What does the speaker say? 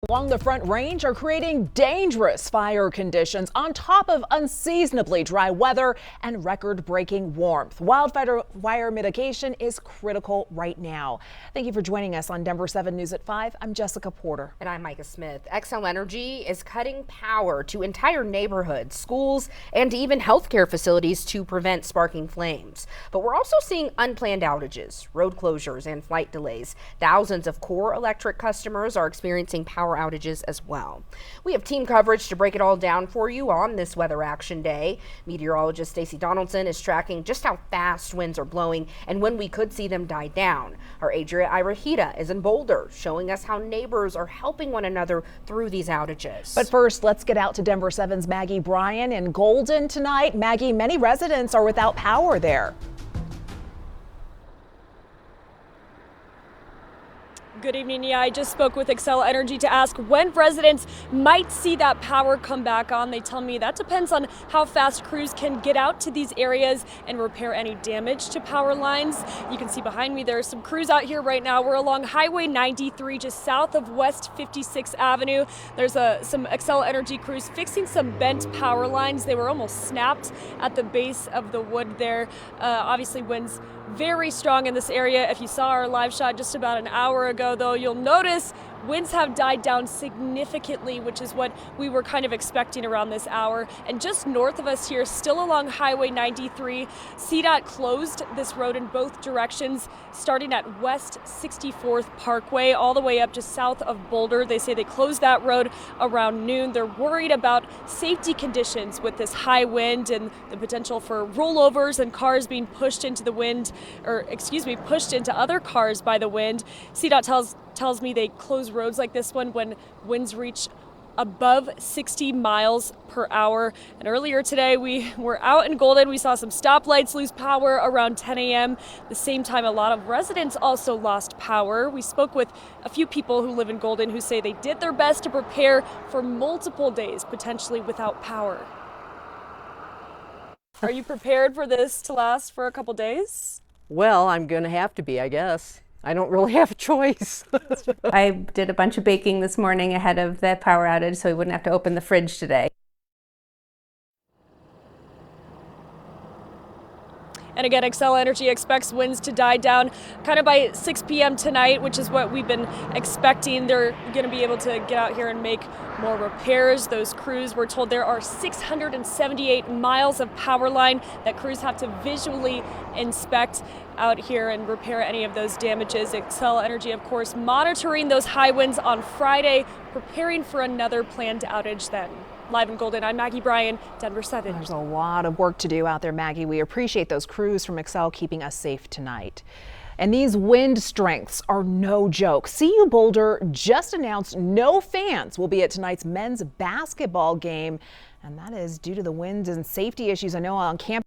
Along the Front Range are creating dangerous fire conditions on top of unseasonably dry weather and record-breaking warmth. Wildfire mitigation is critical right now. Thank you for joining us on Denver 7 News at 5. I'm Jessica Porter. And I'm Micah Smith. Xcel Energy is cutting power to entire neighborhoods, schools, and even healthcare facilities to prevent sparking flames. But we're also seeing unplanned outages, road closures, and flight delays. Thousands of core electric customers are experiencing power outages as well. We have team coverage to break it all down for you on this Weather Action Day. Meteorologist Stacey Donaldson is tracking just how fast winds are blowing and when we could see them die down. Our Adria Irahita is in Boulder, showing us how neighbors are helping one another through these outages. But first, let's get out to Denver 7's Maggie Bryan in Golden tonight. Maggie, many residents are without power there. Good evening. Yeah, I just spoke with Xcel Energy to ask when residents might see that power come back on. They tell me that depends on how fast crews can get out to these areas and repair any damage to power lines. You can see behind me there are some crews out here right now. We're along Highway 93 just south of West 56th Avenue. There's some Xcel Energy crews fixing some bent power lines. They were almost snapped at the base of the wood there. Obviously winds very strong in this area. If you saw our live shot just about an hour ago, though, you'll notice winds have died down significantly, which is what we were kind of expecting around this hour. And just north of us here, still along Highway 93, CDOT closed this road in both directions, starting at West 64th Parkway, all the way up just south of Boulder. They say they closed that road around noon. They're worried about safety conditions with this high wind and the potential for rollovers and cars being pushed into the wind, pushed into other cars by the wind. CDOT tells me they close roads like this one when winds reach above 60 miles per hour. And earlier today, we were out in Golden. We saw some stoplights lose power around 10 a.m. The same time, a lot of residents also lost power. We spoke with a few people who live in Golden who say they did their best to prepare for multiple days, potentially without power. Are you prepared for this to last for a couple days? Well, I'm going to have to be, I guess. I don't really have a choice. I did a bunch of baking this morning ahead of the power outage so we wouldn't have to open the fridge today. And again, Xcel Energy expects winds to die down kind of by 6 p.m. tonight, which is what we've been expecting. They're going to be able to get out here and make more repairs. Those crews, we're told there are 678 miles of power line that crews have to visually inspect out here and repair any of those damages. Xcel Energy, of course, monitoring those high winds on Friday, preparing for another planned outage then. Live in Golden, I'm Maggie Bryan, Denver 7. There's a lot of work to do out there, Maggie. We appreciate those crews from Xcel keeping us safe tonight. And these wind strengths are no joke. CU Boulder just announced no fans will be at tonight's men's basketball game, and that is due to the winds and safety issues I know on campus.